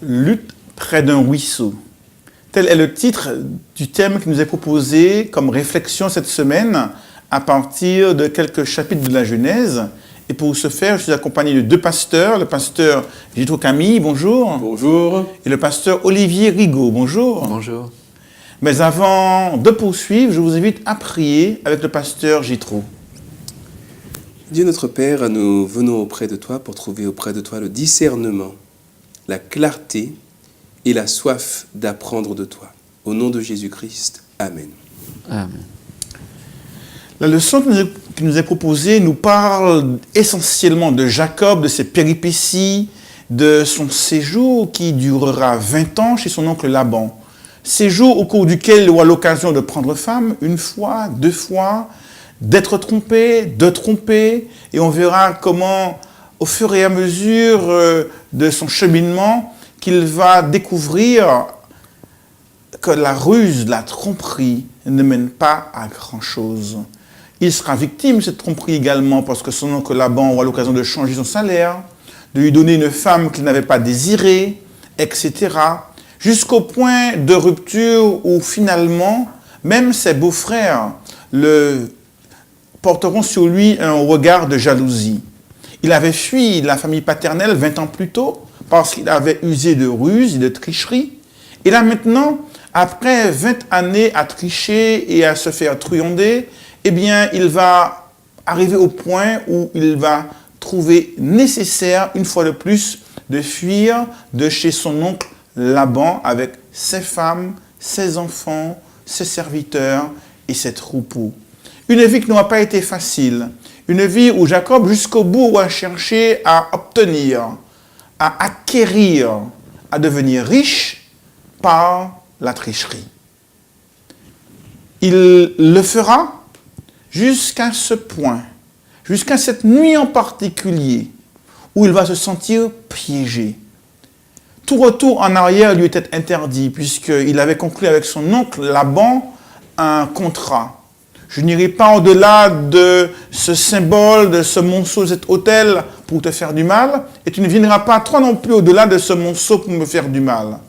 Lutte près d'un ruisseau. Tel est le titre du thème qui nous est proposé comme réflexion cette semaine à partir de quelques chapitres de la Genèse. Et pour ce faire, je suis accompagné de deux pasteurs, le pasteur Jétro Camille, bonjour. Bonjour. Et le pasteur Olivier Rigaud, bonjour. Bonjour. Mais avant de poursuivre, je vous invite à prier avec le pasteur Jétro. Dieu notre Père, nous venons auprès de toi pour trouver auprès de toi le discernement, la clarté et la soif d'apprendre de toi. Au nom de Jésus-Christ, Amen. Amen. La leçon qui nous est proposée nous parle essentiellement de Jacob, de ses péripéties, de son séjour qui durera 20 ans chez son oncle Laban. Séjour au cours duquel il aura l'occasion de prendre femme une fois, deux fois, d'être trompé, de tromper, et on verra comment, au fur et à mesure de son cheminement, qu'il va découvrir que la ruse, la tromperie ne mène pas à grand-chose. Il sera victime de cette tromperie également parce que son oncle Laban aura l'occasion de changer son salaire, de lui donner une femme qu'il n'avait pas désirée, etc. Jusqu'au point de rupture où finalement, même ses beaux-frères le porteront sur lui un regard de jalousie. Il avait fui la famille paternelle 20 ans plus tôt parce qu'il avait usé de ruse et de tricherie. Et là maintenant, après 20 années à tricher et à se faire truander, eh bien, il va arriver au point où il va trouver nécessaire, une fois de plus, de fuir de chez son oncle Laban avec ses femmes, ses enfants, ses serviteurs et ses troupeaux. Une vie qui n'aura pas été facile. Une vie où Jacob, jusqu'au bout, a cherché à obtenir, à acquérir, à devenir riche par la tricherie. Il le fera jusqu'à ce point, jusqu'à cette nuit en particulier, où il va se sentir piégé. Tout retour en arrière lui était interdit, puisqu'il avait conclu avec son oncle Laban un contrat. Je n'irai pas au-delà de ce symbole, de ce monceau, de cet autel pour te faire du mal, et tu ne viendras pas, toi non plus, au-delà de ce monceau pour me faire du mal.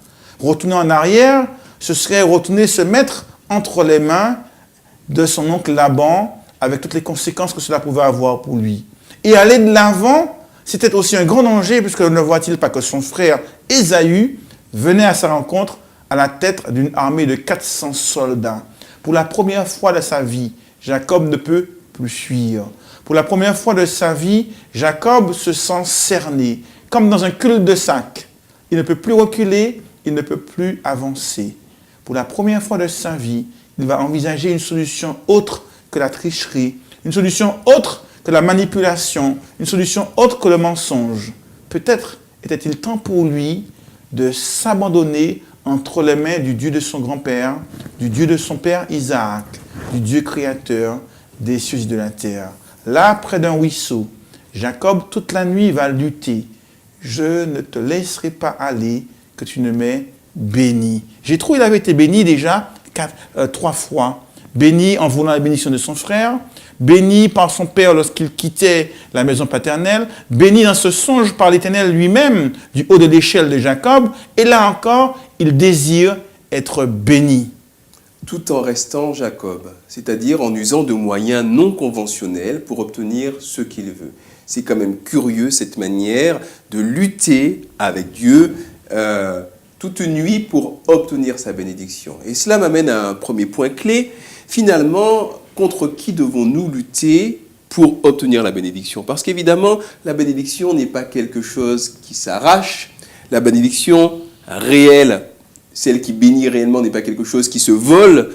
Retourner en arrière, ce serait retourner se mettre entre les mains de son oncle Laban, avec toutes les conséquences que cela pouvait avoir pour lui. Et aller de l'avant, c'était aussi un grand danger, puisque ne voit-il pas que son frère Ésaü venait à sa rencontre à la tête d'une armée de 400 soldats. Pour la première fois de sa vie, Jacob ne peut plus fuir. Pour la première fois de sa vie, Jacob se sent cerné, comme dans un cul-de-sac. Il ne peut plus reculer, il ne peut plus avancer. Pour la première fois de sa vie, il va envisager une solution autre que la tricherie, une solution autre que la manipulation, une solution autre que le mensonge. Peut-être était-il temps pour lui de s'abandonner entre les mains du Dieu de son grand-père, du Dieu de son père Isaac, du Dieu créateur des cieux et de la terre. Là, près d'un ruisseau, Jacob, toute la nuit, va lutter. Je ne te laisserai pas aller, que tu ne m'aies béni. Jétro, il avait été béni déjà 3 fois. Béni en voulant la bénédiction de son frère, béni par son père lorsqu'il quittait la maison paternelle, béni dans ce songe par l'Éternel lui-même du haut de l'échelle de Jacob, et là encore, il désire être béni. Tout en restant Jacob, c'est-à-dire en usant de moyens non conventionnels pour obtenir ce qu'il veut. C'est quand même curieux cette manière de lutter avec Dieu toute une nuit pour obtenir sa bénédiction. Et cela m'amène à un premier point clé. Finalement, contre qui devons-nous lutter pour obtenir la bénédiction? Parce qu'évidemment, la bénédiction n'est pas quelque chose qui s'arrache. La bénédiction réelle, celle qui bénit réellement, n'est pas quelque chose qui se vole,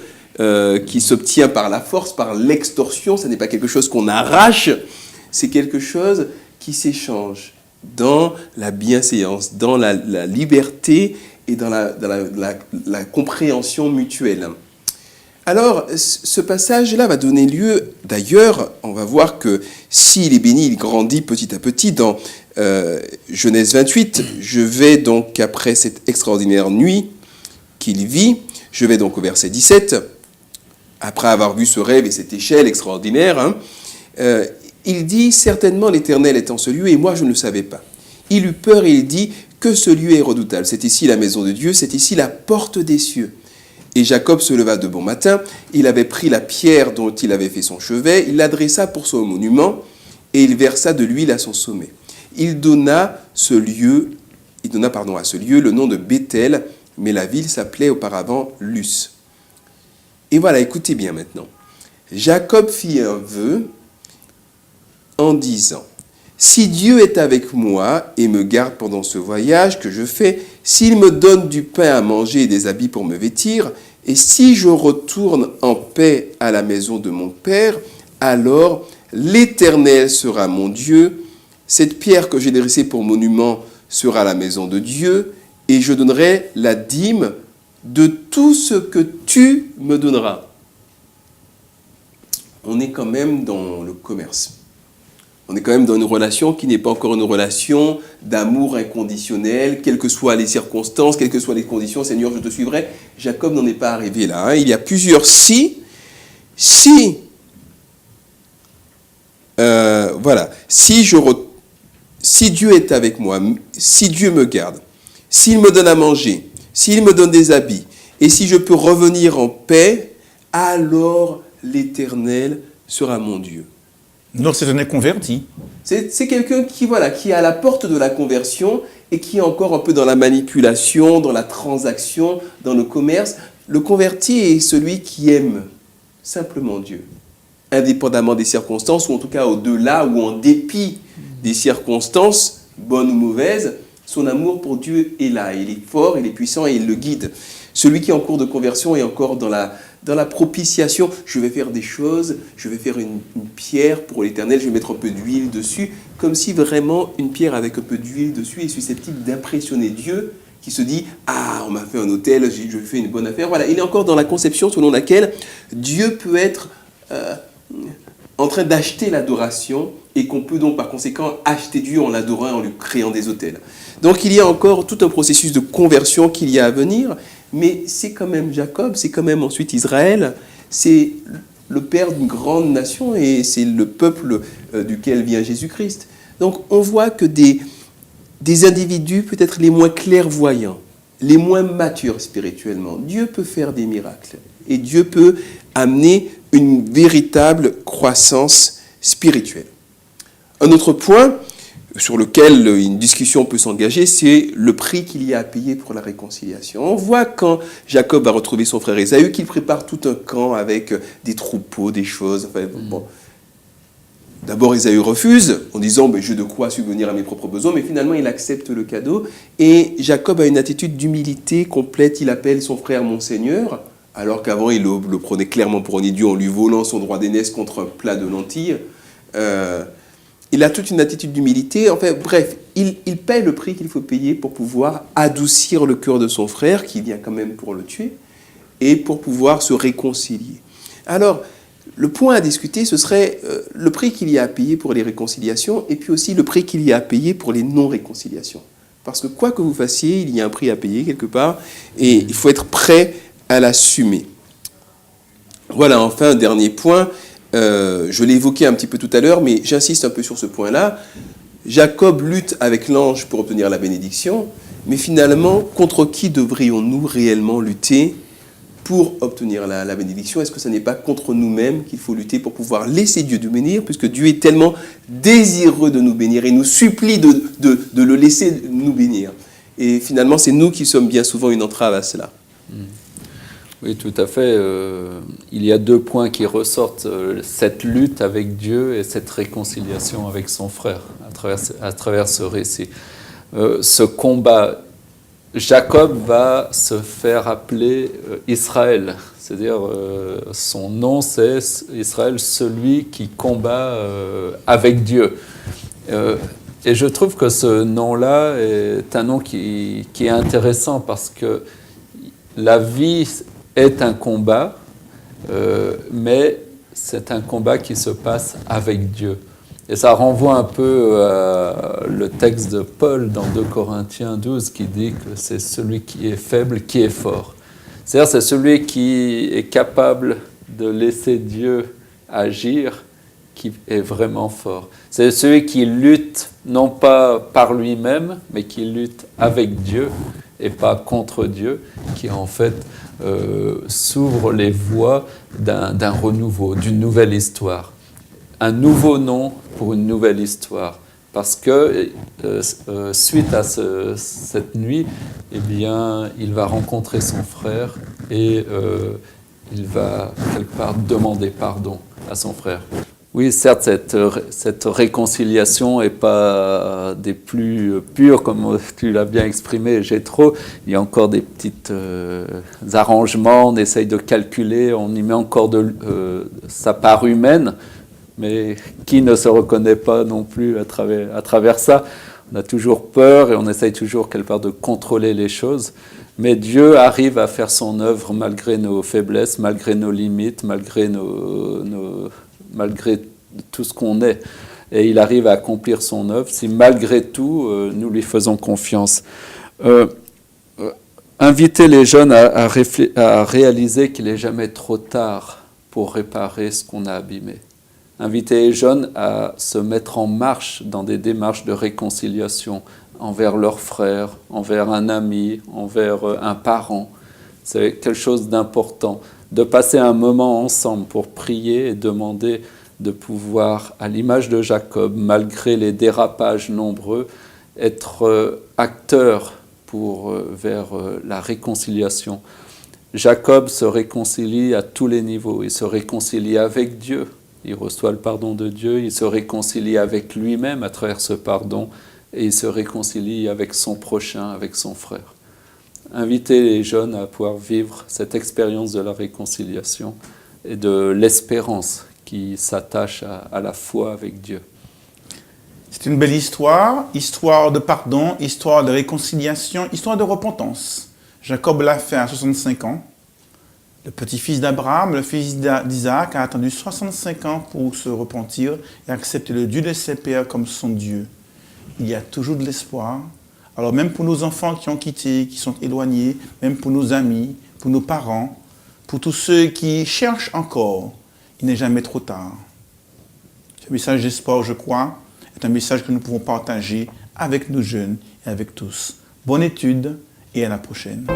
qui s'obtient par la force, par l'extorsion. Ce n'est pas quelque chose qu'on arrache. C'est quelque chose qui s'échange dans la bienséance, dans la liberté et dans la compréhension mutuelle. Alors, ce passage-là va donner lieu, d'ailleurs, on va voir que s'il est béni, il grandit petit à petit. Dans Genèse 28, je vais donc, après cette extraordinaire nuit qu'il vit, je vais donc au verset 17, après avoir vu ce rêve et cette échelle extraordinaire, il dit « Certainement l'Éternel est en ce lieu, et moi je ne le savais pas. » Il eut peur et il dit « que ce lieu est redoutable. C'est ici la maison de Dieu, c'est ici la porte des cieux. Et Jacob se leva de bon matin, il avait pris la pierre dont il avait fait son chevet, il l'adressa pour son monument, et il versa de l'huile à son sommet. Il donna à ce lieu le nom de Béthel, mais la ville s'appelait auparavant Luz. Et voilà, écoutez bien maintenant. Jacob fit un vœu en disant, « Si Dieu est avec moi et me garde pendant ce voyage que je fais, s'il me donne du pain à manger et des habits pour me vêtir, et si je retourne en paix à la maison de mon père, alors l'Éternel sera mon Dieu, cette pierre que j'ai dressée pour monument sera la maison de Dieu, et je donnerai la dîme de tout ce que tu me donneras. » On est quand même dans le commerce. On est quand même dans une relation qui n'est pas encore une relation d'amour inconditionnel, quelles que soient les circonstances, quelles que soient les conditions. Seigneur, je te suivrai. Jacob n'en est pas arrivé là. Hein. Il y a plusieurs si. Si Dieu est avec moi, si Dieu me garde, s'il me donne à manger, s'il me donne des habits, et si je peux revenir en paix, alors l'Éternel sera mon Dieu. Donc c'est un converti. C'est quelqu'un qui est à la porte de la conversion et qui est encore un peu dans la manipulation, dans la transaction, dans le commerce. Le converti est celui qui aime simplement Dieu, indépendamment des circonstances, ou en tout cas au-delà ou en dépit des circonstances, bonnes ou mauvaises. Son amour pour Dieu est là, il est fort, il est puissant et il le guide. Celui qui est en cours de conversion est encore dans la propitiation. Je vais faire des choses, je vais faire une pierre pour l'Éternel, je vais mettre un peu d'huile dessus, comme si vraiment une pierre avec un peu d'huile dessus est susceptible d'impressionner Dieu, qui se dit « Ah, on m'a fait un autel, je fais une bonne affaire. » Voilà, il est encore dans la conception selon laquelle Dieu peut être en train d'acheter l'adoration et qu'on peut donc par conséquent acheter Dieu en l'adorant, en lui créant des autels. Donc il y a encore tout un processus de conversion qu'il y a à venir, mais c'est quand même Jacob, c'est quand même ensuite Israël, c'est le père d'une grande nation et c'est le peuple duquel vient Jésus-Christ. Donc on voit que des individus peut-être les moins clairvoyants, les moins matures spirituellement, Dieu peut faire des miracles et Dieu peut amener une véritable croissance spirituelle. Un autre point sur lequel une discussion peut s'engager, c'est le prix qu'il y a à payer pour la réconciliation. On voit quand Jacob va retrouver son frère Ésaü qu'il prépare tout un camp avec des troupeaux, des choses. Enfin, bon. D'abord, Ésaü refuse en disant « j'ai de quoi subvenir à mes propres besoins », mais finalement, il accepte le cadeau. Et Jacob a une attitude d'humilité complète. Il appelle son frère « mon Seigneur », alors qu'avant, il le prenait clairement pour un idiot en lui volant son droit d'aînesse contre un plat de lentilles. Il a toute une attitude d'humilité. Enfin, bref, il paie le prix qu'il faut payer pour pouvoir adoucir le cœur de son frère, qui vient quand même pour le tuer, et pour pouvoir se réconcilier. Alors, le point à discuter, ce serait le prix qu'il y a à payer pour les réconciliations, et puis aussi le prix qu'il y a à payer pour les non-réconciliations. Parce que quoi que vous fassiez, il y a un prix à payer quelque part, et il faut être prêt à l'assumer. Voilà, enfin, un dernier point. Je l'ai évoqué un petit peu tout à l'heure, mais j'insiste un peu sur ce point-là. Jacob lutte avec l'ange pour obtenir la bénédiction, mais finalement, contre qui devrions-nous réellement lutter pour obtenir la bénédiction? Est-ce que ce n'est pas contre nous-mêmes qu'il faut lutter pour pouvoir laisser Dieu nous bénir, puisque Dieu est tellement désireux de nous bénir et nous supplie de le laisser nous bénir? Et finalement, c'est nous qui sommes bien souvent une entrave à cela. Oui, tout à fait. Il y a deux points qui ressortent, cette lutte avec Dieu et cette réconciliation avec son frère à travers ce récit. Ce combat, Jacob va se faire appeler Israël, c'est-à-dire son nom c'est Israël, celui qui combat avec Dieu. Et je trouve que ce nom-là est un nom qui est intéressant parce que la vie est un combat, mais c'est un combat qui se passe avec Dieu. Et ça renvoie un peu à le texte de Paul dans 2 Corinthiens 12 qui dit que c'est celui qui est faible qui est fort. C'est-à-dire c'est celui qui est capable de laisser Dieu agir qui est vraiment fort. C'est celui qui lutte non pas par lui-même, mais qui lutte avec Dieu et pas contre Dieu, qui en fait s'ouvre les voies d'un renouveau, d'une nouvelle histoire. Un nouveau nom pour une nouvelle histoire. Parce que suite à cette nuit, eh bien, il va rencontrer son frère et il va quelque part demander pardon à son frère. Oui, certes, cette réconciliation n'est pas des plus pures, comme tu l'as bien exprimé, Jétro. Il y a encore des petits arrangements, on essaye de calculer, on y met encore sa part humaine, mais qui ne se reconnaît pas non plus à travers ça? On a toujours peur et on essaye toujours quelque part de contrôler les choses. Mais Dieu arrive à faire son œuvre malgré nos faiblesses, malgré nos limites, malgré tout ce qu'on est. Et il arrive à accomplir son œuvre si malgré tout, nous lui faisons confiance. Inviter les jeunes à réaliser qu'il n'est jamais trop tard pour réparer ce qu'on a abîmé. Inviter les jeunes à se mettre en marche dans des démarches de réconciliation envers leurs frères, envers un ami, envers un parent. C'est quelque chose d'important. De passer un moment ensemble pour prier et demander de pouvoir, à l'image de Jacob, malgré les dérapages nombreux, être acteur vers la réconciliation. Jacob se réconcilie à tous les niveaux. Il se réconcilie avec Dieu. Il reçoit le pardon de Dieu. Il se réconcilie avec lui-même à travers ce pardon. Et il se réconcilie avec son prochain, avec son frère. Inviter les jeunes à pouvoir vivre cette expérience de la réconciliation et de l'espérance qui s'attache à la foi avec Dieu. C'est une belle histoire, histoire de pardon, histoire de réconciliation, histoire de repentance. Jacob l'a fait à 65 ans. Le petit-fils d'Abraham, le fils d'Isaac, a attendu 65 ans pour se repentir et accepter le Dieu de ses pères comme son Dieu. Il y a toujours de l'espoir. Alors même pour nos enfants qui ont quitté, qui sont éloignés, même pour nos amis, pour nos parents, pour tous ceux qui cherchent encore, il n'est jamais trop tard. Ce message d'espoir, je crois, est un message que nous pouvons partager avec nos jeunes et avec tous. Bonne étude et à la prochaine.